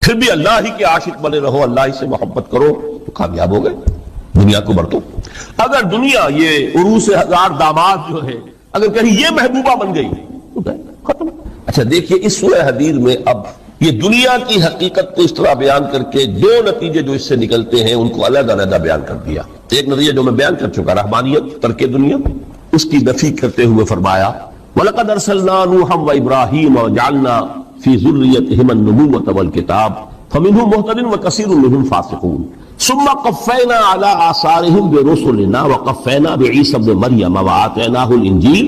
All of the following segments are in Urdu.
پھر بھی اللہ ہی کے عاشق بنے رہو، اللہ ہی سے محبت کرو تو کامیاب ہو گئے، دنیا کو برتو۔ اگر دنیا یہ عروس ہزار داماد جو ہے اگر کہیں یہ محبوبہ بن گئی تو ختم۔ اچھا دیکھیے اس سورہ حدید میں اب یہ دنیا کی حقیقت کو اس طرح بیان کر کے دو نتیجے جو اس سے نکلتے ہیں ان کو علیحدہ علیحدہ بیان کر دیا۔ ایک نتیجہ جو میں بیان کر چکا رحمانیت، ترک دنیا، اس کی نفی کرتے ہوئے فرمایا وَلَقَدْ أَرْسَلْنَا نُوحًا وَإِبْرَاهِيمَ وَجَعَلْنَا فِي ذُرِّيَّتِهِمَا النُّبُوَّةَ وَالْكِتَابَ فَمِنْهُمْ مُهْتَدٍ وَكَثِيرٌ مِنْهُمْ فَاسِقُونَ ثُمَّ قَفَّيْنَا عَلَى آثَارِهِمْ بِرُسُلِنَا وَقَفَّيْنَا بِعِيسَى ابْنِ مَرْيَمَ وَآتَيْنَاهُ الْإِنْجِيلَ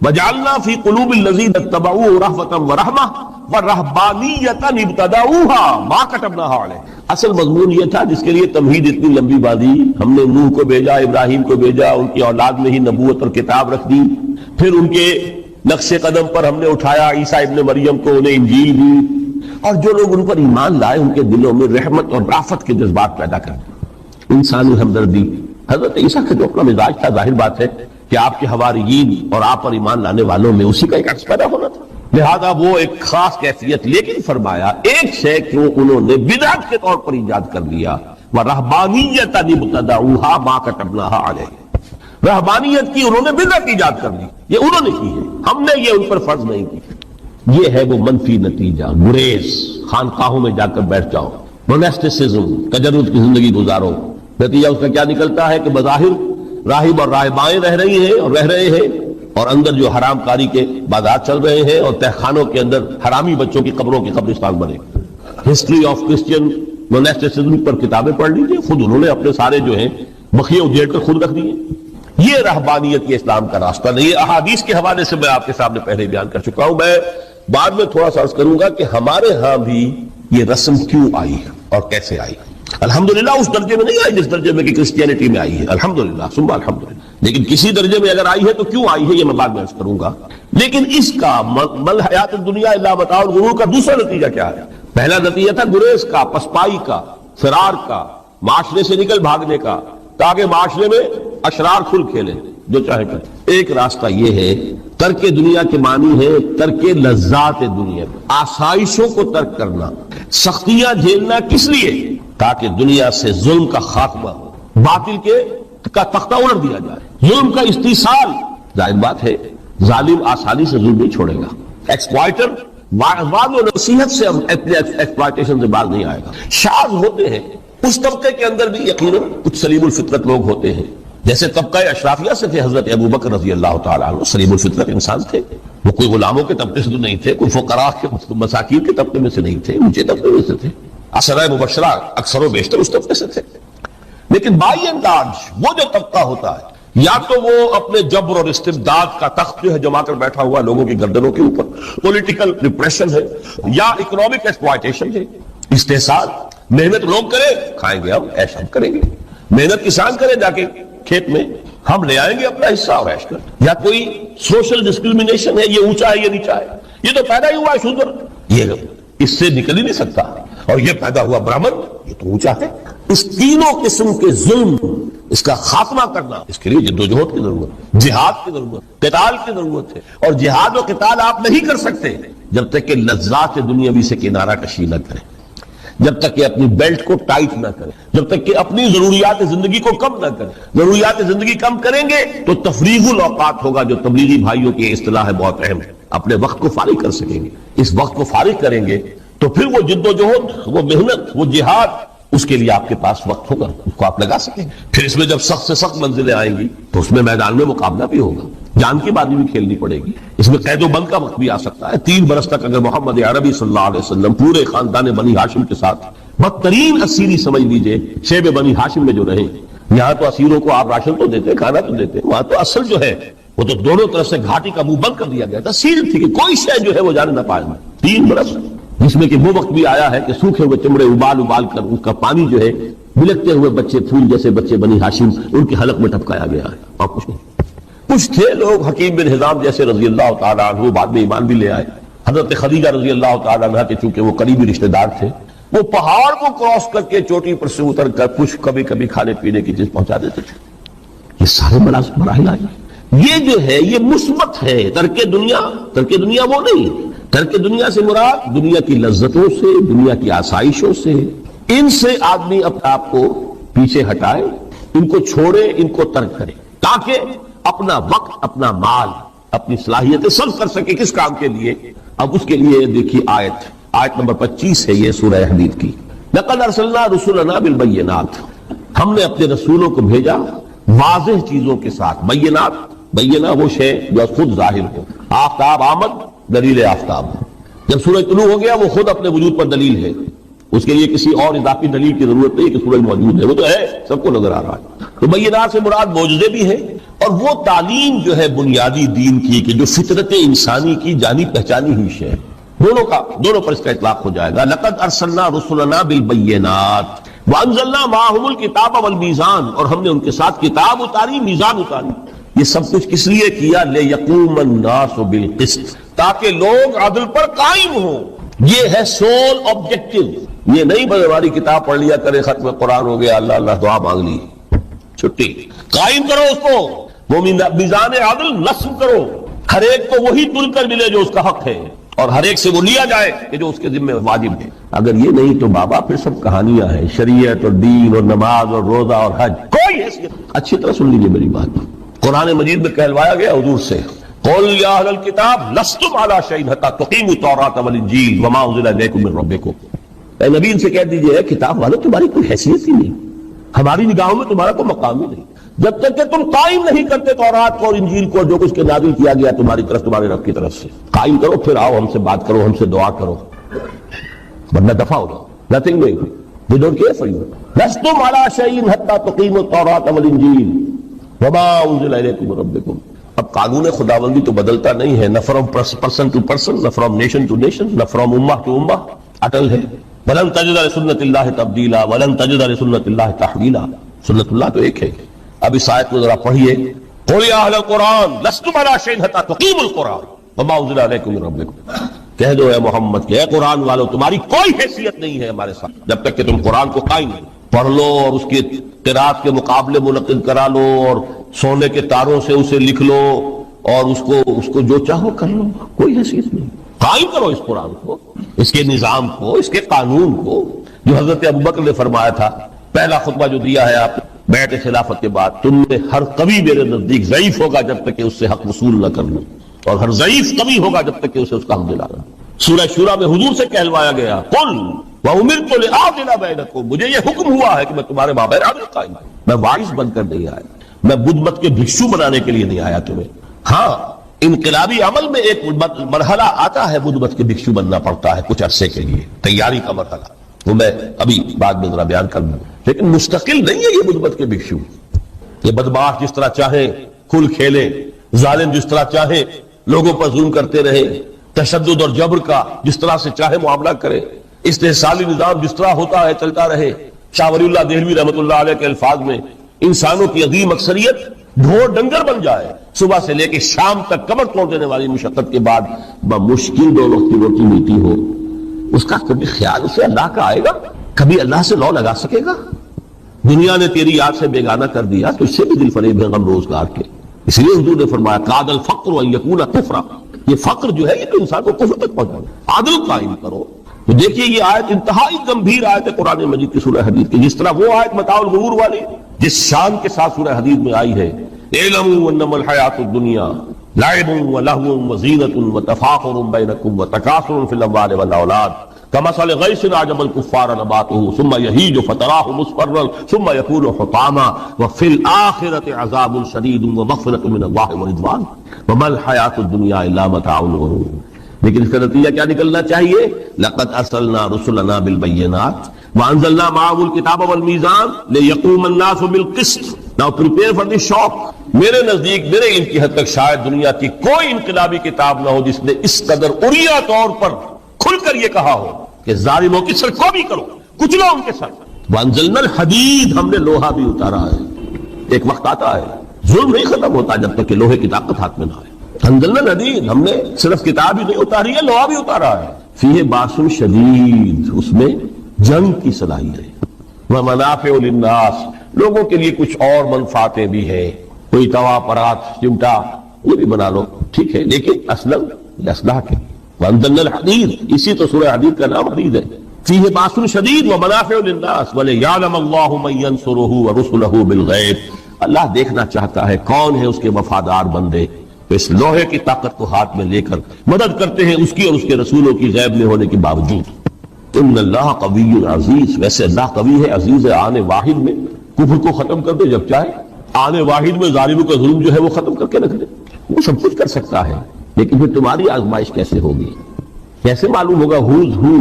وَجَعَلْنَا فِي قُلُوبِ الَّذِينَ اتَّبَعُوهُ رَأْفَةً وَرَحْمَةً وَرَهْبَانِيَّةً ابْتَدَعُوهَا مَا كَتَبْنَاهَا عَلَيْهِمْ۔ اصل مضمون یہ تھا جس کے لیے تمہید اتنی لمبی باندھی، ہم نے نوح کو بھیجا، ابراہیم کو بھیجا، ان کی اولاد میں ہی نبوت اور کتاب رکھ دی، پھر ان کے نقش قدم پر ہم نے اٹھایا عیسیٰ ابن مریم کو، انہیں انجیل دی، اور جو لوگ ان پر ایمان لائے ان کے دلوں میں رحمت اور رافت کے جذبات پیدا کر دی، انسانی ہمدردی۔ حضرت عیسیٰ کا جو اپنا مزاج تھا، ظاہر بات ہے کہ آپ کے حواریین اور آپ پر ایمان لانے والوں میں اسی کا ایک عکس پیدا ہونا تھا، لہذا وہ ایک خاص کیفیت۔ لیکن فرمایا ایک شے کیوں انہوں نے بدعت کے طور پر ایجاد کر لیا، وَرَهْبَانِيَّةً ابْتَدَعُوهَا مَا كَتَبْنَاهَا عَلَيْهِمْ، رہبانیت کی انہوں نے بدعت ایجاد کر دی، یہ انہوں نے کی ہے، ہم نے یہ ان پر فرض نہیں کی۔ یہ ہے وہ منفی نتیجہ، گریز، خانقاہوں میں جا کر بیٹھ جاؤ، موناسٹسزم، تجرد کی زندگی گزارو، نتیجہ اس کا کیا نکلتا ہے کہ بظاہر راہب اور راہبائیں رہ رہی ہیں اور رہ رہے ہیں، اور اندر جو حرام کاری کے بازار چل رہے ہیں، اور تہخانوں کے اندر حرامی بچوں کی قبروں کی قبرستان بنے۔ ہسٹری آف کرسچین موناسٹسزم پر کتابیں پڑھ لیجیے، خود انہوں نے اپنے سارے جو ہیں بخیے اجیڑ کر خود رکھ دیے۔ یہ رہبانیت، یہ اسلام کا راستہ نہیں ہے۔ احادیث کے حوالے سے میں آپ کے سامنے پہلے بیان کر چکا ہوں، میں بعد میں تھوڑا سا عرض کروں گا کہ ہمارے ہاں بھی یہ رسم کیوں آئی اور کیسے آئی۔ الحمدللہ اس درجے میں نہیں آئی جس درجے میں کہ کرسچینٹی میں آئی ہے، الحمدللہ ثم الحمدللہ، لیکن کسی درجے میں اگر آئی ہے تو کیوں آئی ہے یہ میں بعد میں عرض کروں گا۔ لیکن اس کا مل حیات الدنیا الا متاع الغرور کا دوسرا نتیجہ کیا ہے؟ پہلا نتیجہ تھا گریز کا، پسپائی کا، فرار کا، معاشرے سے نکل بھاگنے کا، تاکہ معاشرے میں اشرار کھل کھیلیں جو چاہے کریں۔ ایک راستہ یہ ہے، ترک دنیا کے معنی ہے ترک لذات دنیا، آسائشوں کو ترک کرنا، سختیاں جھیلنا، کس لیے؟ تاکہ دنیا سے ظلم کا خاتمہ ہو، باطل کا تختہ الٹ دیا جائے، ظلم کا استیصال۔ ظاہر بات ہے ظالم آسانی سے ظلم نہیں چھوڑے گا، ایکسپلائٹر وعد و نصیحت سے اپنے ایکسپلائٹیشن سے باز نہیں آئے گا۔ شاذ ہوتے ہیں اس طبقے کے اندر بھی یقیناً کچھ سلیم الفطرت لوگ ہوتے ہیں، جیسے طبقہ اشرافیہ سے تھے حضرت ابو بکر رضی اللہ تعالیٰ عنہ، سلیم الفطرت انسان تھے، وہ کوئی غلاموں کے طبقے سے تو نہیں تھے، کوئی فقراء کے مساکین کے طبقے میں سے نہیں تھے، اونچے طبقے میں سے تھے، عشرہ مبشرہ اکثر و بیشتر اس طبقے سے تھے۔ لیکن بائی اینڈ لارج وہ جو طبقہ ہوتا ہے، یا تو وہ اپنے جبر اور استبداد کا تخت جو ہے جما کر بیٹھا ہوا لوگوں کی گردنوں کے اوپر، پولیٹیکل ریپریشن ہے، یا اکنامک ایکسپلائٹیشن ہے، استحصال۔ محنت لوگ کریں، کھائیں گے ہم، عیش ہم کریں گے، محنت کسان کرے جا کے کھیت میں، ہم لے آئیں گے اپنا حصہ اور عیش کر۔ یا کوئی سوشل ڈسکریمنیشن ہے، یہ اونچا ہے یہ نیچا ہے، یہ تو پیدا ہی ہوا ہے شودر، یہ اس سے نکل ہی نہیں سکتا، اور یہ پیدا ہوا برہمن، یہ تو اونچا ہے۔ اس تینوں قسم کے ظلم، اس کا خاتمہ کرنا، اس کے لیے جدوجہد کی ضرورت، جہاد کی ضرورت، قتال کی ضرورت ہے، اور جہاد و قتال آپ نہیں کر سکتے جب تک کہ لذات دنیاوی سے کنارہ کشی نہ کریں، جب تک کہ اپنی بیلٹ کو ٹائٹ نہ کریں، جب تک کہ اپنی ضروریات زندگی کو کم نہ کریں۔ ضروریات زندگی کم کریں گے تو تفریغ الاوقات ہوگا، جو تبلیغی بھائیوں کی اصطلاح ہے، بہت اہم ہے، اپنے وقت کو فارغ کر سکیں گے۔ اس وقت کو فارغ کریں گے تو پھر وہ جد و جہد، وہ محنت، وہ جہاد، اس کے لیے آپ کے پاس وقت ہوگا، اس کو آپ لگا سکیں گے۔ پھر اس میں جب سخت سے سخت منزلیں آئیں گی تو اس میں میدان میں مقابلہ بھی ہوگا، جان کی بازی بھی کھیلنی پڑے گی، اس میں قید و بند کا وقت بھی آ سکتا ہے۔ 3 برس تک اگر محمد عربی صلی اللہ علیہ وسلم پورے خاندان بنی ہاشم کے ساتھ بدترین اسیری سمجھ لیجئے شیب بنی ہاشم میں جو رہے، یہاں تو اسیروں کو آپ راشن تو دیتے، کھانا تو دیتے، وہاں تو اصل جو ہے وہ تو دونوں طرف سے گھاٹی کا منہ بند کر دیا گیا تھا، سیل تھی کہ کوئی شے جو ہے وہ جانے نہ پائے۔ 3 برس، جس میں کہ وہ وقت بھی آیا ہے کہ سوکھے ہوئے چمڑے ابال کر ان کا پانی جو ہے بلکتے ہوئے بچے، پھول جیسے بچے بنی ہاشم، ان کے حلق میں ٹپکایا گیا ہے، اور کچھ نہیں۔ کچھ تھے لوگ حکیم بن حزام جیسے رضی اللہ تعالیٰ عنہ، بعد میں ایمان بھی لے آئے۔ حضرت خدیجہ رضی اللہ تعالیٰ عنہ کے چونکہ وہ قریبی رشتہ دار تھے، وہ پہاڑ کو کراس کر کے چوٹی پر سے اتر کر کچھ کبھی کبھی کھانے پینے کی چیز پہنچا دیتے تھے۔ یہ سارے مراحل آئے، یہ جو ہے یہ مثبت ہے۔ ترک دنیا وہ نہیں، ترک دنیا سے مراد دنیا کی لذتوں سے، دنیا کی آسائشوں سے، ان سے آدمی اپنے آپ کو پیچھے ہٹائے، ان کو چھوڑے، ان کو ترک کرے، تاکہ اپنا وقت، اپنا مال، اپنی صلاحیتیں صرف کر سکے کس کام کے لیے؟ اب اس کے لیے دیکھیے آیت نمبر 25 ہے یہ سورہ حدید کی. لقد ارسلنا رسلنا بالبینات، ہم نے اپنے رسولوں کو بھیجا واضح چیزوں کے ساتھ. بینہ وہ شے جو خود ظاہر ہو. آفتاب آمد، دلیل آفتاب. جب سورج طلوع ہو گیا وہ خود اپنے وجود پر دلیل ہے، اس کے لیے کسی اور اضافی دلیل کی ضرورت نہیں کہ سورج موجود ہے، وہ تو ہے، سب کو نظر آ رہا ہے. تو بینات سے مراد معجزے بھی ہے، اور وہ تعلیم جو ہے بنیادی دین کی کہ جو فطرت انسانی کی جانی پہچانی ہوئی شے، دونوں پر اس کا اطلاق ہو جائے گا. لقد ارسلنا رسلنا بالبینات وانزلنا معهم الکتاب والمیزان، اور ہم نے ان کے ساتھ کتاب اتاری، میزان اتاری. یہ سب کچھ کس لیے کیا؟ لیقوم الناس بالقسط، تاکہ لوگ عدل پر قائم ہوں. یہ ہے سول آبجیکٹو. یہ نہیں بس ہماری کتاب پڑھ لیا کرے، ختم قرآن ہو گیا، اللہ اللہ دعا مانگ لی، چھٹی. قائم کرو اس کو، وہ میزان عدل نصب کرو، ہر ایک کو وہی تل کر ملے جو اس کا حق ہے، اور ہر ایک سے وہ لیا جائے کہ جو اس کے ذمہ واجب ہے. اگر یہ نہیں تو بابا پھر سب کہانیاں ہیں، شریعت اور دین اور نماز اور روزہ اور حج کوئی حیثیت. اچھی طرح سن لیجیے میری بات. قرآن مجید میں کہلوایا گیا حضور سے، قل یا اہل الکتاب لستم علی شیء حتی تقیموا التوراۃ والانجیل وما انزل الیکم من ربکم. اے نبی ان سے کہہ دیجئے کتاب والو تمہاری کوئی حیثیت ہی نہیں، ہماری نگاہوں میں تمہارا کوئی مقام ہی نہیں جب تک کہ تم قائم نہیں کرتے تورات کو اور انجیل کو، جو کچھ کے نازل کیا گیا تمہاری طرف، تمہارے رب کی طرف سے. قائم کرو، پھر آؤ ہم سے بات کرو، ہم سے دعا کرو، ورنہ دفع ہو جاؤ. nothing doing. We don't care for you. لستم علی شیء حتی تقیموا التوراۃ والانجیل وما انزل الیکم من ربکم. اب قانون خداوندی تو بدلتا نہیں ہے، نہ فرام پرسن ٹو پرسن، نہ فرام نیشن ٹو نیشن، نہ فرام امہ ٹو امہ، اٹل ہے. ولن تجد لسنت اللہ تبدیلا ولن تجد لسنت اللہ تحویلا. سنت اللہ تو ایک ہے. اب اس آیت کو ذرا پڑھیے. قل یا اہل القرآن لستم علی شیء حتی تقیموا القرآن وما انزل الیکم من ربکم. کہہ دو اے محمد کہ اے قرآن والو تمہاری کوئی حیثیت نہیں ہے ہمارے ساتھ جب تک کہ تم قرآن کو قائم پڑھ لو اور اس کی قرات کے مقابلے منعقد کرا لو اور سونے کے تاروں سے اسے لکھ لو اور اس کو جو چاہو کر لو. کوئی حیثیت نہیں. قائم کرو اس قرآن کو، اس کے نظام کو، اس کے قانون کو، جو حضرت ابوبکر نے فرمایا تھا. پہلا خطبہ جو دیا ہے آپ بیعت خلافت کے بعد، تم میں ہر قوی میرے نزدیک ضعیف ہوگا جب تک کہ اس سے حق وصول نہ کر لوں، اور ہر ضعیف قوی ہوگا جب تک کہ اسے اس کا حق دلانا. سورہ شورى میں حضور سے کہلوایا گیا، قل وَأُمِرْتُ لِأَعْدِلَ بَيْنَكُمْ، مجھے یہ حکم ہوا ہے کہ میں تمہارے مابین عدل قائم کروں. میں وائس بن کر نہیں آیا، میں بدھ مت کے بھکشو بنانے کے لیے نہیں آیا تمہیں. ہاں انقلابی عمل میں ایک مرحلہ آتا ہے، بدھ مت کے بھکشو بننا پڑتا ہے کچھ عرصے کے لیے، تیاری کا مرحلہ، وہ میں ابھی بعد میں ذرا بیان کر دوں. لیکن مستقل نہیں ہے یہ بدھ مت کے بھکشو. یہ بدماش جس طرح چاہیں کھل کھیلے، ظالم جس طرح چاہیں لوگوں پر ظلم کرتے رہے، تشدد اور جبر کا جس طرح سے چاہے معاملہ کرے، استحصالی نظام جس طرح ہوتا ہے چلتا رہے. شاہ ولی اللہ دہلوی رحمۃ اللہ علیہ کے الفاظ میں، انسانوں کی عظیم اکثریت ڈھور ڈنگر بن جائے، صبح سے لے کے شام تک کمر توڑ دینے والی مشقت کے بعد بمشکل 2 وقت کی روٹی ملتی ہو. اس کا کبھی خیال اسے اللہ کا آئے گا؟ کبھی اللہ سے لو لگا سکے گا؟ دنیا نے تیری یاد سے بیگانہ کر دیا تو اس سے بھی دل فریب ہے غم روزگار کے. اس لیے حضور نے فرمایا کاد الفقر ان یکون کفرا، یہ فقر جو ہے یہ تو انسان کو کفر تک پہنچانا. عدل قائم کرو. تو دیکھیے یہ آیت انتہائی گمبھیر آیت ہے قرآن مجید کی سورہ حدید کی. جس طرح وہ آیت متاع الغرور والی جس شان کے ساتھ سورہ حدید میں آئی ہے، اعلموا انما الحیات الدنیا لعب ولہو وزینۃ وتفاخر بینکم وتکاثر فی الاموال والاولاد کمثل غیث اعجب الکفار نباتہ ثم یہیج فتراہ مصفرا ثم یکون حطاما وفی الآخرۃ عذاب شدید ومغفرۃ من اللہ ورضوان وما الحیات الدنیا الا متاع الغرور. لیکن اس کا نتیجہ کیا نکلنا چاہیے؟ لقد ارسلنا رسلنا بالبینات وانزلنا معهم الکتاب والمیزان لیقوم الناس بالقسط. Now prepare for the shock. میرے نزدیک میرے علم کی حد تک شاید دنیا کی کوئی انقلابی کتاب نہ ہو جس نے اس قدر عریاں طور پر کھل کر یہ کہا ہو کہ ظالموں کی سرکوبی کرو، کچلو ان کے سر. وانزلنا الحدید، ہم نے لوہا بھی اتارا ہے. ایک وقت آتا ہے ظلم نہیں ختم ہوتا جب تک کہ لوہے کی طاقت ہاتھ میں نہ آئے. انزلنا الحدید، ہم نے صرف کتاب ہی نہیں اتاری ہے، لوہا بھی اتارا ہے. فیہ باس شدید، اس میں جنگ کی صلاحیت ہے. ومنافع للناس، لوگوں کے لیے کچھ اور منفعتیں بھی ہیں. کوئی توا پرات چمٹا یہ بھی بنا لو، ٹھیک ہے، لیکن اصلاً اصلاح کے. وانزلنا الحدید، اسی تو سورہ حدید کا نام حدید ہے. فیہ باس شدید ومنافع للناس ولیعلم اللہ من ینصرہ ورسلہ بالغیب. اللہ دیکھنا چاہتا ہے کون ہے اس کے وفادار بندے اس لوہے کی طاقت کو ہاتھ میں لے کر مدد کرتے ہیں اس کی اور اس کے رسولوں کی غیب میں ہونے کے باوجود. ان اللہ قوی عزیز، ویسے اللہ قوی ہے، عزیز ہے. آنے واحد میں کفر کو ختم کر دے جب چاہے، آنے واحد میں ظالموں کا ظلم جو ہے وہ ختم کر کے رکھ دے. وہ سب کچھ کر سکتا ہے، لیکن پھر تمہاری آزمائش کیسے ہوگی؟ کیسے معلوم ہوگا ہوز ہو،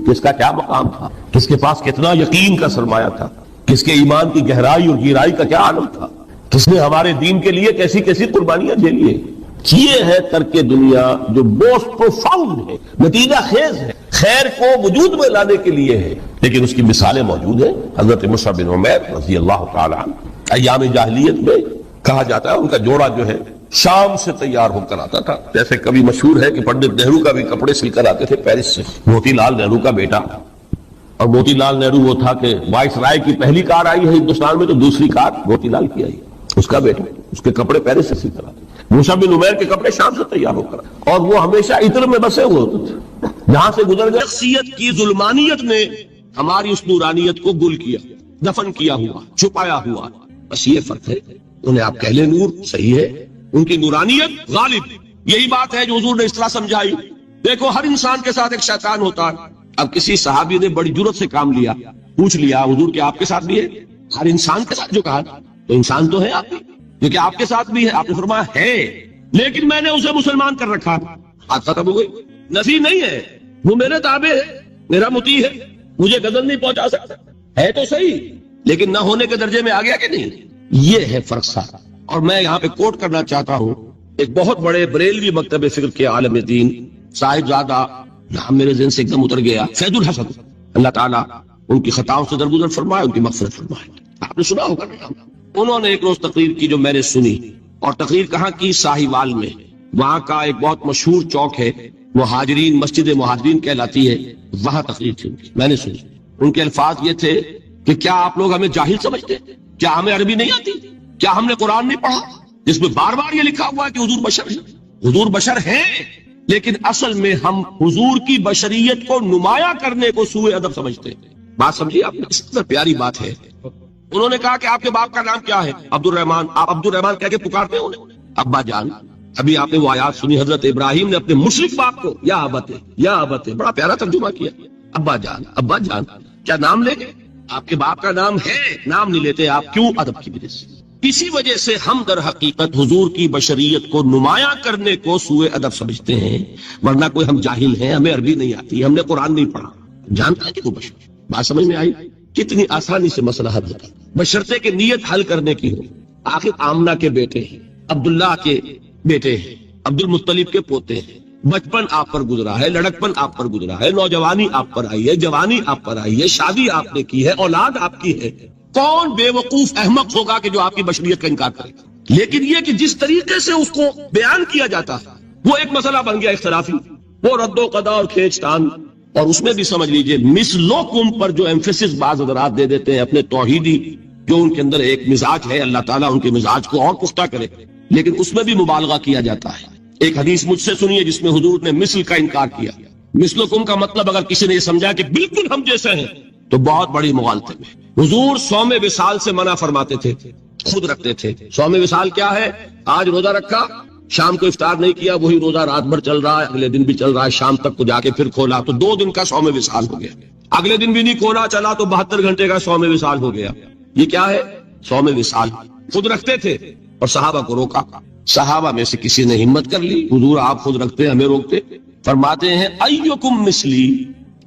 کس کا کیا مقام تھا، کس کے پاس کتنا یقین کا سرمایہ تھا، کس کے ایمان کی گہرائی اور گہرائی کا کیا عالم تھا، کس نے ہمارے دین کے لیے کیسی کیسی قربانیاں جھیلی ہیں. یہ ہے ترک دنیا جو موسٹ پروفاؤنڈ ہے، نتیجہ خیز ہے، خیر کو وجود میں لانے کے لیے ہے، لیکن اس کی مثالیں موجود ہیں. حضرت مصعب بن عمیر رضی اللہ تعالی عنہ ایام جاہلیت میں کہا جاتا ہے ان کا جوڑا جو ہے شام سے تیار ہو کر آتا تھا. جیسے کبھی مشہور ہے کہ پنڈت نہرو کا بھی کپڑے سل کر آتے تھے پیرس سے. موتی لال نہرو کا بیٹا، اور موتی لال نہرو وہ تھا کہ وائس رائے کی پہلی کار آئی ہے ہندوستان میں تو دوسری کار موتی لال کی آئی، اس کا بیٹا، اس کے کپڑے پیرس سے سل کر آتے. مصعب بن عمیر کے کپڑے شام سے تیار ہو کر، اور وہ ہمیشہ عطر میں بسے ہوئے ہوتے تھے. جہاں سے گزر گئے شخصیت کی ظلمانیت نے ہماری اس نورانیت کو گل کیا، دفن کیا ہوا، چھپایا ہوا. بس یہ فرق ہے. انہیں آپ کہہ لیں نور، صحیح ہے، ان کی نورانیت غالب. یہی بات ہے جو حضور نے اس طرح سمجھائی. دیکھو ہر انسان کے ساتھ ایک شیطان ہوتا ہے. اب کسی صحابی نے بڑی جرت سے کام لیا، پوچھ لیا حضور کہ آپ کے ساتھ بھی ہے؟ ہر انسان کے ساتھ جو کہا تو انسان تو ہے آپ بھی، جو کہ آپ کے ساتھ بھی ہے. آپ نے فرمایا ہے، لیکن میں نے اسے مسلمان کر رکھا. بات ختم ہو گئی. نفی نہیں ہے، وہ میرے تابع ہے، میرا مطیع ہے، مجھے غضب نہیں پہنچا سکتا. ہے تو صحیح، لیکن نہ ہونے کے درجے میں آ گیا کہ نہیں. یہ ہے فرق سارا. اور میں یہاں پہ کوٹ کرنا چاہتا ہوں ایک بہت بڑے بریلوی مکتب فکر کے عالم دین صاحب زادہ، نام میرے ذہن سے ایک دم اتر گیا، فیض الحسن. اللہ تعالیٰ ان کی خطاؤں سے درگزر فرمائے، ان کی مغفرت فرمائے. آپ نے سنا ہوگا نا، انہوں نے ایک روز تقریر کی جو میں نے سنی. اور تقریر کہاں کی؟ ساہیوال میں. وہاں کا ایک بہت مشہور چوک ہے، مہاجرین، مسجد مہاجرین کہلاتی ہے، وہاں تقریر تھی ان کی، میں نے سنی. ان کے الفاظ یہ تھے کہ کیا آپ لوگ ہمیں جاہل سمجھتے؟ کیا ہمیں عربی نہیں آتی؟ کیا ہم نے قرآن نہیں پڑھا جس میں بار بار یہ لکھا ہوا ہے کہ حضور بشر ہیں؟ حضور بشر ہیں، لیکن اصل میں ہم حضور کی بشریت کو نمایاں کرنے کو سوء ادب سمجھتے ہیں. بات سمجھیے آپ نے، اس قدر پیاری بات ہے. انہوں نے کہا کہ آپ کے باپ کا نام کیا ہے؟ عبد الرحمان. آپ عبد الرحمان کہہ کے پکارتے ہیں انہیں؟ ابا جان. ابھی آپ نے وہ آیات سنی، حضرت ابراہیم نے اپنے مشرک باپ کو یا ابت، یا ابت، بڑا پیارا ترجمہ کیا، ابا جان، ابا جان. کیا نام لے گے؟ آپ کے باپ کا نام ہے، نام نہیں لیتے آپ. کیوں؟ ادب کی وجہ سے. اسی وجہ سے ہم در حقیقت حضور کی بشریت کو نمایاں کرنے کو سوء ادب سمجھتے ہیں، ورنہ کوئی ہم جاہل ہیں، ہمیں عربی نہیں آتی، ہم نے قرآن نہیں پڑھا. جانتا ہے کہ وہ بشر. بات سمجھ میں آئی؟ کتنی آسانی سے مسئلہ حل ہوتا، بشرطے کہ نیت حل کرنے کی ہو. آخر آمنہ کے بیٹے ہیں، عبداللہ کے بیٹے ہیں، عبد المطلب کے پوتے ہیں. بچپن آپ پر گزرا ہے، لڑکپن آپ پر گزرا ہے، نوجوانی آپ پر آئی ہے، جوانی آپ پر آئی ہے، شادی آپ نے کی ہے، اولاد آپ کی ہے. کون بے وقوف احمق ہوگا کہ جو آپ کی بشریت کا انکار کرے گا؟ لیکن یہ کہ جس طریقے سے اس کو بیان کیا جاتا ہے وہ ایک مسئلہ بن گیا اختلافی، وہ رد و قضا اور کھینچ تان. اور اس میں بھی سمجھ لیجئے مثلوکم پر جو ایمفیسس بعض حضرات دے دیتے ہیں اپنے توحیدی، جو ان کے اندر ایک مزاج ہے، اللہ تعالیٰ ان کے مزاج کو اور پختہ کرے، لیکن اس میں بھی مبالغہ کیا جاتا ہے. ایک حدیث مجھ سے سنیے جس میں حضور نے مثل کا انکار کیا. مثلکم کا مطلب اگر کسی نے یہ سمجھا کہ بالکل ہم جیسے ہیں تو بہت بڑی مغالطے میں. حضور صوم وصال سے منع فرماتے تھے، خود رکھتے تھے. صوم وصال کیا ہے؟ آج روزہ رکھا، شام کو افطار نہیں کیا، وہی روزہ رات بھر چل رہا ہے، اگلے دن بھی چل رہا ہے، شام تک کو جا کے پھر کھولا تو 2 دن کا صوم وصال ہو گیا. اگلے دن بھی نہیں کھولا، چلا تو 72 گھنٹے کا صوم وصال ہو گیا. یہ کیا ہے؟ صوم وصال. خود رکھتے تھے اور صحابہ کو روکا. صحابہ میں سے کسی نے ہمت کر لی، حضور آپ خود رکھتے ہمیں روکتے. فرماتے ہیں ایکم مثلی،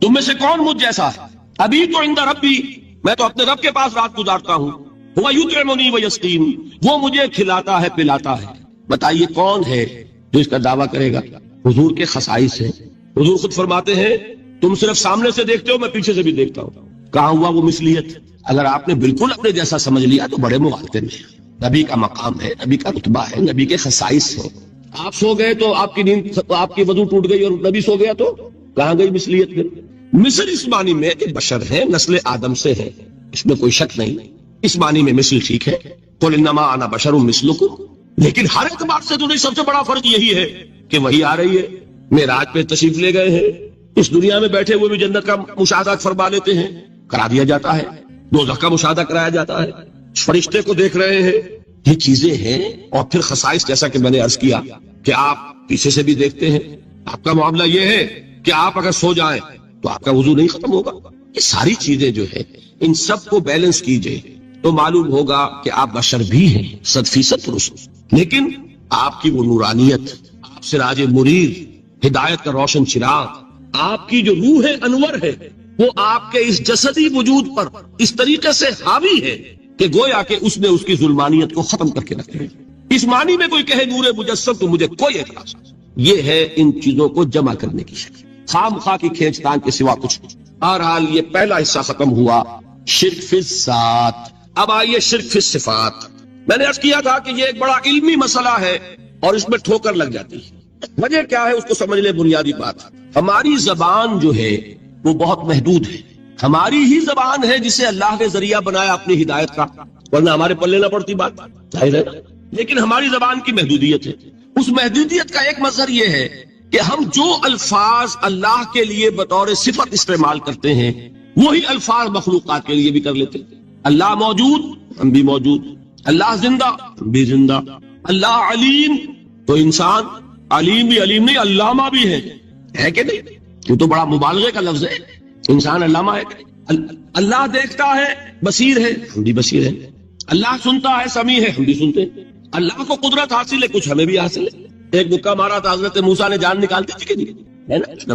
تم میں سے کون مجھ جیسا ہے؟ ابھی تو عند ربی، میں تو اپنے رب کے پاس رات گزارتا ہوں. وہ یطعمنی ویسقین، وہ مجھے کھلاتا ہے پلاتا ہے. بتائیے کون ہے جو اس کا دعویٰ کرے گا؟ حضور کے خصائص ہیں. حضور خود فرماتے ہیں تم صرف سامنے سے دیکھتے ہو، میں پیچھے سے بھی دیکھتا ہوں. کہاں ہوا وہ مثلیت؟ اگر آپ نے بالکل اپنے جیسا سمجھ لیا تو بڑے مغالطے میں. نبی کا مقام ہے، نبی کا رتبہ ہے، نبی کے خصائص ہیں. آپ سو گئے تو آپ کی نیند، آپ کی وضو ٹوٹ گئی اور نبی سو گیا تو کہاں گئی مثلیت؟ پھر مثل اس معنی میں کہ بشر ہیں، نسل آدم سے ہے، اس میں کوئی شک نہیں. اس معنی میں مثل ٹھیک ہے، قل انما انا بشر مثلکم. لیکن ہر اعتبار سے تو نہیں، سب سے بڑا فرق یہی ہے کہ وہی آ رہی ہے، معراج پہ تشریف لے گئے ہیں، اس دنیا میں بیٹھے ہوئے بھی جنت کا مشاہدہ فرما لیتے ہیں، کرا دیا جاتا ہے، دوزخ کا مشاہدہ کرایا جاتا ہے، فرشتے کو دیکھ رہے ہیں، یہ چیزیں ہیں۔ اور پھر خصائص جیسا کہ میں نے عرض کیا کہ آپ پیچھے سے بھی دیکھتے ہیں، آپ کا معاملہ یہ ہے کہ آپ اگر سو جائیں تو آپ کا وضو نہیں ختم ہوگا۔ یہ ساری چیزیں جو ہے ان سب کو بیلنس کیجئے تو معلوم ہوگا کہ آپ بشر بھی ہیں 100% درست، لیکن آپ کی وہ نورانیت، آپ سراج منیر، ہدایت کا روشن چراغ، آپ کی جو روح انور ہے وہ آپ کے اس جسدی وجود پر اس طریقے سے حاوی ہے کہ گویا کہ اس نے اس کی ظلمانیت کو ختم کر کے رکھے۔ اس معنی میں کوئی کہے نور مجسم تو مجھے کوئی اعتراض نہیں۔ یہ ہے ان چیزوں کو جمع کرنے کی شکل، خام خواہ کی کھینچ تان کے سوا کچھ نہیں۔ بہرحال یہ پہلا حصہ ختم ہوا، شرک فی الذات۔ اب آئیے شرک فی الصفات۔ میں نے عرض کیا تھا کہ یہ ایک بڑا علمی مسئلہ ہے اور اس میں ٹھوکر لگ جاتی ہے۔ وجہ کیا ہے اس کو سمجھ لے۔ بنیادی بات، ہماری زبان جو ہے وہ بہت محدود ہے، ہماری ہی زبان ہے جسے اللہ نے ذریعہ بنایا اپنی ہدایت کا، ورنہ ہمارے پلے نہ پڑتی بات، ظاہر ہے۔ لیکن ہماری زبان کی محدودیت ہے۔ اس محدودیت کا ایک مظہر یہ ہے کہ ہم جو الفاظ اللہ کے لیے بطور صفت استعمال کرتے ہیں وہی الفاظ مخلوقات کے لیے بھی کر لیتے ہیں۔ اللہ موجود، ہم بھی موجود۔ اللہ زندہ، ہم بھی زندہ۔ اللہ علیم، تو انسان علیم بھی علیم نہیں، علامہ بھی ہے کہ نہیں؟ یہ تو بڑا مبالغے کا لفظ ہے، انسان علامہ ہے کہ نہیں؟ اللہ دیکھتا ہے، بصیر ہے، ہم بھی بصیر ہیں۔ اللہ سنتا ہے، سمیع ہے، ہم بھی سنتے ہیں۔ اللہ کو قدرت حاصل ہے، کچھ ہمیں بھی حاصل ہے۔ ایک مکہ مارا تھا حضرت موسیٰ نے، جان نکال دی تھی کہ نہیں، ہے نا؟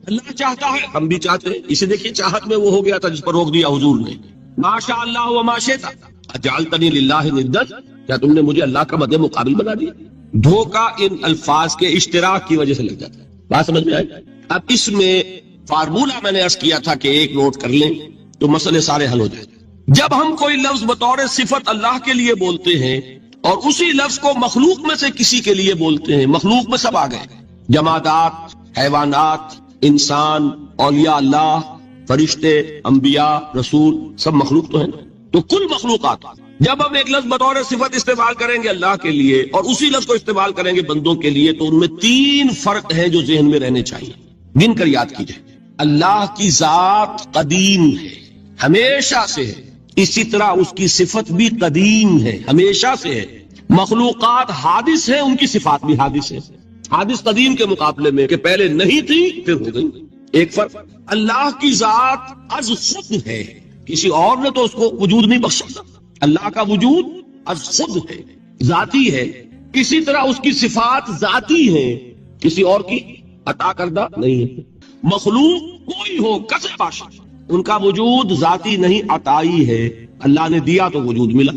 اللہ چاہتا ہے، ہم بھی چاہتے ہیں۔ اسے دیکھیے چاہت میں وہ ہو گیا تھا جس پر روک دیا حضور نے، ما شاء اللہ و ما شئت اجعلتنی للہ ندا، کیا تم نے مجھے اللہ کا مد مقابل بنا دیا؟ دھوکہ ان الفاظ کے اشتراک کی وجہ سے لگ جاتا ہے۔ بات سمجھ میں آئی؟ اب اس میں فارمولہ میں نے عرض کیا تھا کہ ایک نوٹ کر لیں تو مسئلے سارے حل ہو جائیں۔ جب ہم کوئی لفظ بطور صفت اللہ کے لیے بولتے ہیں اور اسی لفظ کو مخلوق میں سے کسی کے لیے بولتے ہیں، مخلوق میں سب آ گئے، جمادات، حیوانات، انسان، اولیاء اللہ، فرشتے، انبیاء، رسول، سب مخلوق تو ہیں، تو کل مخلوقات۔ جب ہم ایک لفظ بطور صفت استعمال کریں گے اللہ کے لیے اور اسی لفظ کو استعمال کریں گے بندوں کے لیے تو ان میں 3 فرق ہیں جو ذہن میں رہنے چاہیے، گن کر یاد کیجئے۔ اللہ کی ذات قدیم ہے، ہمیشہ سے ہے، اسی طرح اس کی صفت بھی قدیم ہے، ہمیشہ سے ہے۔ مخلوقات حادث ہیں، ان کی صفات بھی حادث ہے۔ حادث قدیم کے مقابلے میں کہ پہلے نہیں تھی پھر ہو گئی۔ ایک فرق، اللہ کی ذات از خود ہے، کسی اور نے تو اس کو وجود نہیں بخشا۔ اللہ کا وجود از خود ہے، ذاتی ہے۔ اسی طرح اس کی صفات ذاتی ہیں، کسی اور کی عطا کردہ نہیں ہے۔ مخلوق کوئی ہو، کسے باشا، ان کا وجود ذاتی نہیں، عطائی ہے، اللہ نے دیا تو وجود ملا۔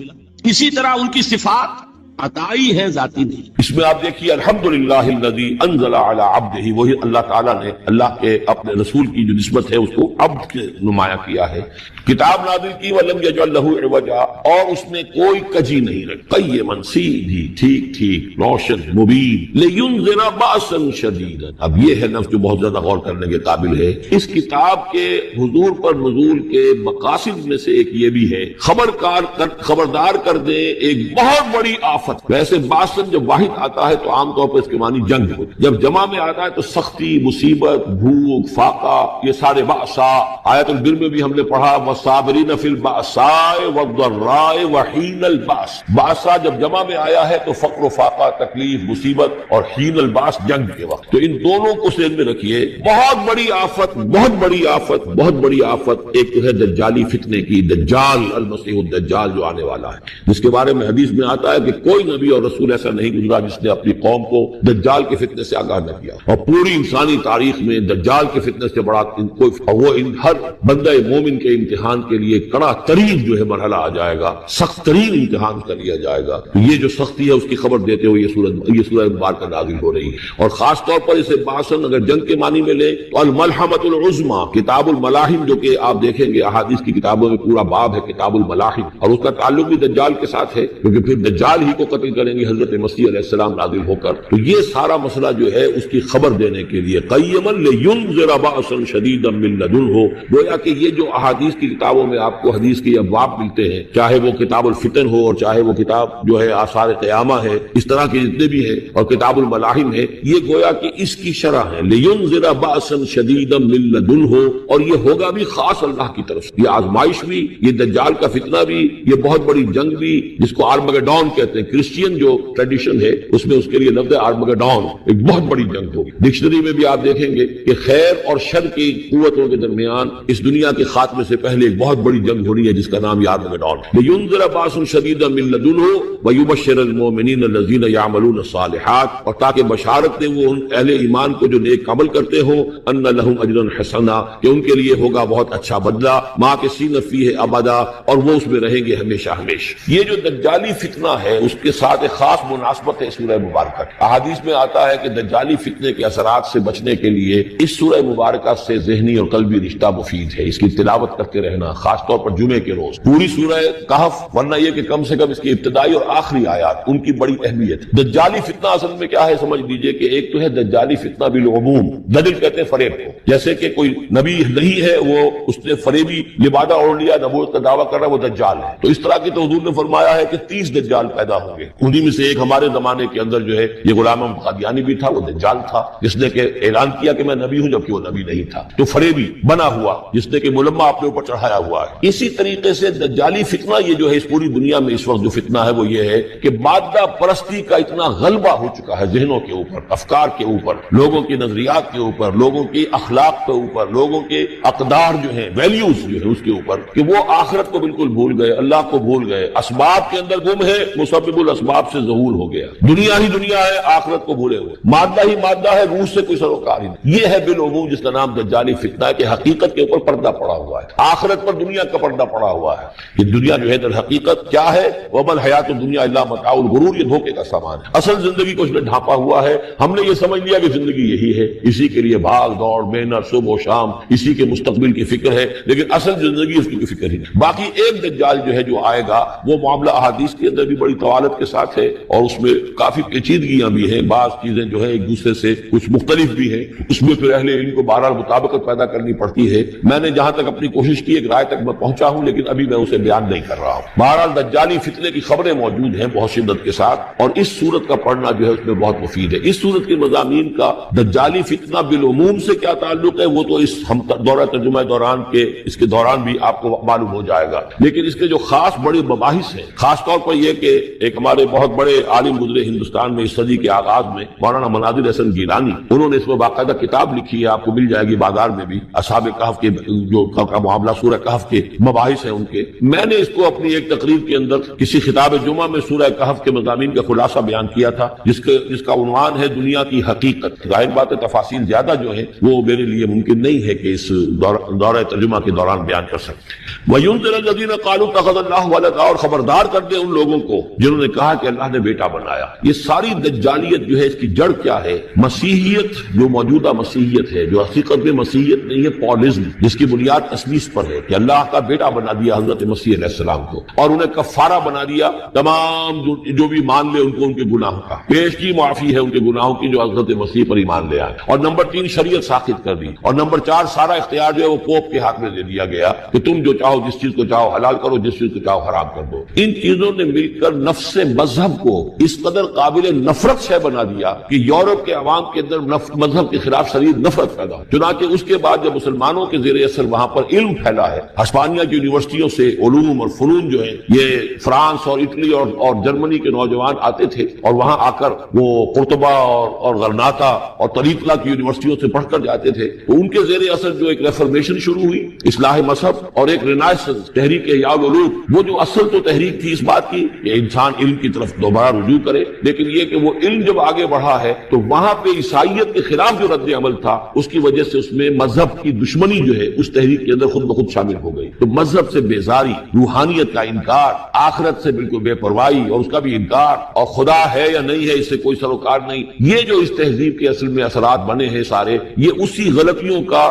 اسی طرح ان کی صفات عطائی ہے، ذاتی نہیں۔ اس میں آپ دیکھیے الحمدللہ الذی انزل علی عبدہ، وہی اللہ تعالیٰ نے اللہ کے اپنے رسول کی جو نسبت ہے اس کو عبد کے نمایاں کیا ہے۔ کتاب نازل کی وَلَمْ يَجْعَلْ لَهُ عِوَجًا، اور اس میں کوئی کجی نہیں رکھی، قیمًا، سیدھی، ٹھیک ٹھیک، روشن، مبین، لِيُنذِرَ بَأْسًا شَدِيدًا۔ اب یہ ہے لفظ جو بہت زیادہ غور کرنے کے قابل ہے۔ اس کتاب کے حضور پر نزول کے مقاصد میں سے ایک یہ بھی ہے، خبردار کر دے ایک بہت بڑی آفت۔ ویسے باسن جب واحد آتا ہے تو عام طور پر اس کے معنی جنگ ہو، جب جمع میں آتا ہے تو سختی، مصیبت، بھوک، فاقہ، یہ سارے بأسا۔ آیت البر میں بھی ہم نے پڑھا والصابرین فی البأساء والضراء وحین الباس۔ بأسا جب جمع میں آیا ہے تو فقر و فاقہ، تکلیف، مصیبت، اور حین الباس جنگ کے وقت۔ تو ان دونوں کو ذہن میں رکھیے۔ بہت بڑی آفت، بہت بڑی آفت، بہت بڑی آفت ایک تو ہے دجالی فتنے کی، دجال، المسیح الدجال جو آنے والا ہے، جس کے بارے میں حدیث میں آتا ہے کہ کوئی نبی اور رسول ایسا نہیں گزرا جس نے اپنی قوم کو دجال کے فتنے سے آگاہ نہ کیا، اور پوری انسانی تاریخ میں دجال کے فتنے سے بڑا وہ ہر بندہ مومن کے امتحان کے لیے کڑا ترین جو ہے مرحلہ آ جائے گا، سخت ترین امتحان کر لیا جائے گا۔ یہ جو سختی ہے اس کی خبر دیتے ہوئے یہ سورہ مبارکہ نازل ہو رہی ہے، اور خاص طور پر اسے باسن اگر جنگ کے معنی میں لیں تو الملحمۃ العظمیٰ، کتاب الملاحم، جو کہ آپ دیکھیں گے احادیث کی کتابوں میں پورا باب ہے کتاب الملاحم، اور اس کا تعلق بھی دجال کے ساتھ ہے، کیونکہ پھر دجال ہی کو قتل کریں گے حضرت مسیح علیہ السلام نازل ہو کر. تو یہ سارا مسئلہ جو ہے اس کی خبر دینے کے لیے قیما لینذر بأسا شدیدا من لدنہ، گویا کہ یہ جو احادیث کی کتابوں میں آپ کو حدیث کے ابواب ملتے ہیں، چاہے وہ کتاب الفتن ہو اور چاہے وہ کتاب جو ہے آثار قیامہ ہے، اس طرح کے جتنے بھی ہیں، اور کتاب الملاحم ہے، یہ گویا کہ اس کی شرح ہے لینذر بأسا شدیدا من لدنہ، اور یہ ہوگا بھی خاص اللہ کی طرف سے. یہ آزمائش بھی، یہ دجال کا فتنہ بھی، یہ بہت بڑی جنگ بھی، جس کو آرمگڈون کہتے ہیں. کرسچین جو ٹریڈیشن ہے اس میں اس کے لیے لفظ آرمگڈون، ایک بہت بڑی جنگ ہوگی. ڈکشنری میں بھی آپ دیکھیں گے کہ خیر اور شر کی قوتوں کے درمیان اس دنیا کے خاتمے سے پہلے ایک بہت بڑی جنگ ہونی ہے جس کا نام آرمگڈون. لینذر بأسا شدیدا من لدنہ ویبشر المؤمنین الذین یعملون الصالحات، اور تاکہ بشارت دے وہ ان اہل ایمان کو جو نیک عمل کرتے ہوں، ان لہم اجرا حسنا، کہ ان کے لیے ہوگا بہت اچھا بدلہ، ماکثین فیہ ابدا، اور وہ اس میں رہیں گے ہمیشہ ہمیشہ. یہ جو دجالی فتنہ ہے اس کے ساتھ ایک خاص مناسبت ہے سورہ مبارکہ. احادیث میں آتا ہے کہ دجالی فتنے کے اثرات سے بچنے کے لیے اس سورہ مبارکہ سے ذہنی اور قلبی رشتہ مفید ہے. اس کی تلاوت کرتے رہنا، خاص طور پر جمعے کے روز پوری سورہ کہف، ورنہ یہ کہ کم سے کم اس کی ابتدائی اور آخری آیات ان کی بڑی اہمیت. دجالی فتنہ اصل میں کیا ہے سمجھ لیجئے کہ ایک تو ہے دجالی فتنہ بالعموم، دجل کہتے ہیں فریب کو، جیسے کہ کوئی نبی نہیں ہے وہ اس نے فریبی لبادہ اوڑھ لیا، نبوت کا دعویٰ کر رہا ہے، وہ دجال ہے. تو اس طرح کی تو حضور نے فرمایا ہے کہ 30 دجال پیدا ہوں گے. انہی میں سے ایک ہمارے زمانے کے اندر جو ہے یہ غلام احمد قادیانی بھی تھا، وہ دجال تھا جس نے کہ اعلان کیا کہ میں نبی ہوں جبکہ وہ نبی نہیں تھا. تو فریبی بنا ہوا جس نے کہ ملمہ اپنے اوپر چڑھایا ہوا ہے. اسی طریقے سے دجالی فتنہ یہ جو ہے اس پوری دنیا میں اس وقت جو فتنہ ہے وہ یہ ہے کہ مادہ پرستی کا اتنا غلبہ ہو چکا ہے ذہنوں کے اوپر، افکار کے اوپر، لوگوں کے نظریات کے اوپر، لوگوں کی اخلاق کے اوپر، لوگوں کے اقدار جو ہیں، ویلیوز جو ہیں اس کے اوپر، کہ وہ آخرت کو بالکل بھول گئے، اللہ کو بھول گئے، اسباب کے اندر گم ہے، مسبب الاسباب سے ظہور ہو گیا. دنیا ہی دنیا ہے، آخرت کو بھولے ہوئے، مادہ ہی مادہ ہے، روح سے کوئی سروکار ہی نہیں. یہ ہے بالعموم جس کا نام دجالی فتنہ ہے کہ حقیقت کے اوپر پردہ پڑا ہوا ہے، آخرت پر دنیا کا پردہ پڑا ہوا ہے. یہ دنیا جو ہے در حقیقت کیا ہے؟ وَمَا الْحَيَاةُ الدُّنْيَا إِلَّا مَتَاعُ الْغُرُورِ، یہ دھوکے کا سامان ہے. اصل زندگی کو اس نے ڈھانپا ہوا ہے. ہم نے یہ سمجھ لیا کہ زندگی یہی ہے، اسی کے لیے بھاگ دوڑ محنت صبح و شام، اسی کے مستقبل کی فکر ہے، لیکن اصل زندگی اس کی فکر ہی نہیں. باقی ایک دجال جو ہے جو آئے گا وہ معاملہ احادیث کے اندر بھی بڑی طوالت کے ساتھ ہے اور اس میں کافی پیچیدگیاں بھی ہیں، بعض چیزیں جو ہے ایک دوسرے سے کچھ مختلف بھی ہیں، اس میں پھر اہل علم کو بہرحال مطابقت پیدا کرنی پڑتی ہے. میں نے جہاں تک اپنی کوشش کی ایک رائے تک میں پہنچا ہوں، لیکن ابھی میں اسے بیان نہیں کر رہا ہوں. بہرحال دجالی فتنے کی خبریں موجود ہیں بہت شدت کے ساتھ، اور اس سورت کا پڑھنا جو ہے اس میں بہت مفید ہے. اس سورت کے مضامین کا دجالی فتنہ بالعموم سے کیا تعلق ہے وہ تو اس ہم دورہ ترجمہ دوران کے اس کے دوران بھی آپ کو معلوم ہو جائے گا، لیکن اس کے جو خاص بڑے مباحث ہیں، خاص طور پر یہ کہ ایک ہمارے بہت بڑے عالم گزرے ہندوستان میں اس صدی کے آغاز میں، مولانا مناظر حسن گیلانی، انہوں نے اس میں باقاعدہ کتاب لکھی ہے، آپ کو مل جائے گی بازار میں بھی، اصحاب کہف کے جو کا معاملہ سورہ کہف کے مباحث ہیں ان کے. میں نے اس کو اپنی ایک تقریر کے اندر کسی خطاب جمعہ میں سورہ کہف کے مضامین کا خلاصہ بیان کیا تھا، جس کا عنوان ہے دنیا کی حقیقت. ظاہر بات ہے تفاصیل زیادہ جو ہیں وہ میرے لیے ممکن نہیں ہے کہ اس دورہ ترجمہ کے دوران بیان کر سکتے. وَيُنذِرَ الَّذِينَ قَالُوا اتَّخَذَ اللَّهُ وَلَدًا، اور خبردار کر دے ان لوگوں کو جنہوں نے کہا کہ اللہ نے بیٹا بنایا. یہ ساری دجالیت جو ہے اس کی جڑ کیا ہے؟ مسیحیت، جو موجودہ مسیحیت ہے، جو حقیقت میں مسیحیت نہیں ہے، پولزم، جس کی بنیاد تسلیس پر ہے کہ اللہ کا بیٹا بنا دیا حضرت مسیح علیہ السلام کو، اور انہیں کفارہ بنا دیا تمام جو بھی مان لے ان کو ان کے گناہوں کا، پیش کی معافی ہے ان کے گناہوں کی جو حضرت مسیح پر ایمان لے آئے. اور نمبر 3 شریعت ساخت کر دی. اور نمبر 4 سارا اختیار جو ہے وہ پوپ کے ہاتھ میں دے دیا گیا کہ تم جو چاہو جس چیز کو چاہو حلال کرو، جس چیز کو چاہو حرام کر دو. ان چیزوں نے مل کر نفس مذہب کو اس قدر قابل نفرت سے بنا دیا کہ یورپ کے عوام کے اندر مذہب کے خلاف شدید نفرت پیدا ہو. چنانچہ اس کے بعد جب مسلمانوں کے زیر اثر وہاں پر علم پھیلا ہے، ہسپانیہ کی یونیورسٹیوں سے علوم اور فنون جو ہے یہ فرانس اور اٹلی اور جرمنی کے نوجوان آتے تھے اور وہاں آ کر وہ قرطبہ اور غرناطہ اور طریقہ کی یونیورسٹیوں سے پڑھ کر جاتے تھے. تو ان کے زیر اثر جو ایک ریفارمیشن شروع ہوئی، اصلاح مذہب اور ایک رینائسنس، تحریک احیاء العلوم، وہ جو اصل تو تحریک تھی اس بات کی کہ انسان علم کی طرف دوبارہ رجوع کرے، لیکن یہ کہ وہ علم جب آگے بڑھا ہے تو وہاں پہ عیسائیت کے خلاف جو رد عمل تھا اس کی وجہ سے اس میں مذہب کی دشمنی جو ہے اس تحریک کے اندر خود بخود شامل ہو گئی. تو مذہب سے بیزاری، روحانیت کا انکار، آخرت سے بالکل بے پرواہی اور اس کا بھی انکار، اور خدا ہے یا نہیں ہے اس سے کوئی سروکار نہیں، یہ جو اس تہذیب کے اصل میں اثرات بنے ہیں سارے، یہ اسی غلطیوں کا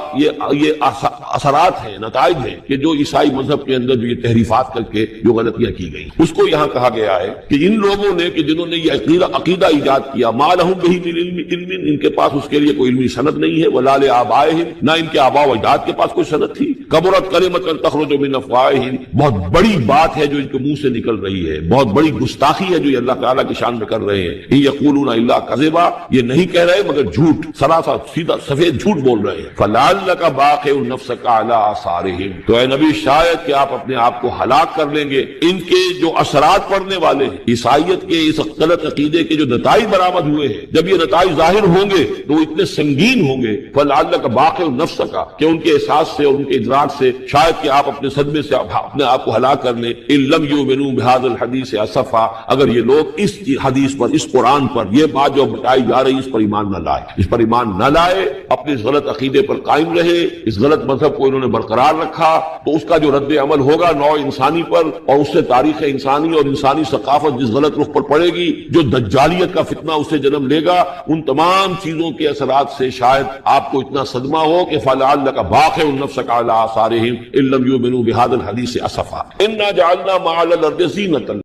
یہ اثرات ہیں، نتائج ہیں کہ جو عیسائی مذہب کے اندر جو یہ تحریفات کر کے جو غلطیاں کی گئی. اس کو یہاں کہا گیا ہے کہ ان لوگوں نے کہ جنہوں نے یہ عقیدہ ایجاد کیا، ما لہم بہ من علم، ان کے پاس اس کے لیے کوئی علمی سند نہیں ہے، ولا لآبائہم، نہ ان کے آباء و اجداد کے پاس کوئی سند تھی، کبرت کلمۃ تخرج من افواہہم، بہت بڑی بات ہے جو ان کے منہ سے نکل رہی ہے، بہت بڑی گستاخی ہے جو یہ اللہ تعالیٰ کی شان میں کر رہے ہیں، ان یقولون الا کذبا، یہ نہیں کہہ رہے مگر جھوٹ، سراسر سیدھا سفید جھوٹ بول رہے ہیں، فلعلک باخع نفسک علی آثارہم، تو اے نبی شاید کہ آپ اپنے آپ کو ہلاک کر لیں گے ان کے جو اثرات پڑنے والے ہیں، عیسائیت کے اس غلط عقیدے کے جو نتائج برآمد ہوئے ہیں، جب یہ نتائج ظاہر ہوں گے تو وہ اتنے سنگین ہوں گے، فلعلک باخع نفسک، کہ ان کے احساس سے اور ان کے ادراک سے شاید کہ آپ اپنے صدمے سے اپنے آپ کو ہلاک کر لیں، ان لم یؤمنوا بهذا الحدیث اسفا، اگر یہ لوگ اس حدیث پر، اس قرآن پر، یہ بات جو بتائی جا رہی اس پر ایمان نہ لائے، اس پر ایمان نہ لائے، اپنے اس غلط عقیدے پر قائم رہے، اس غلط مذہب کو انہوں نے برقرار رکھا، تو اس کا جو رد عمل ہوگا نوع انسانی پر، اور اس سے تاریخ انسانی اور انسانی ثقافت جس غلط رخ پر پڑے گی، جو دجالیت کا فتنہ اس سے جنم لے گا، ان تمام چیزوں کے اثرات سے شاید آپ کو اتنا صدمہ ہو کہ فلعلک باخع نفسک علی آثارہم ان لم یؤمنوا بهذا الحدیث اسفا انا جعلنا ما علی الارض زینۃ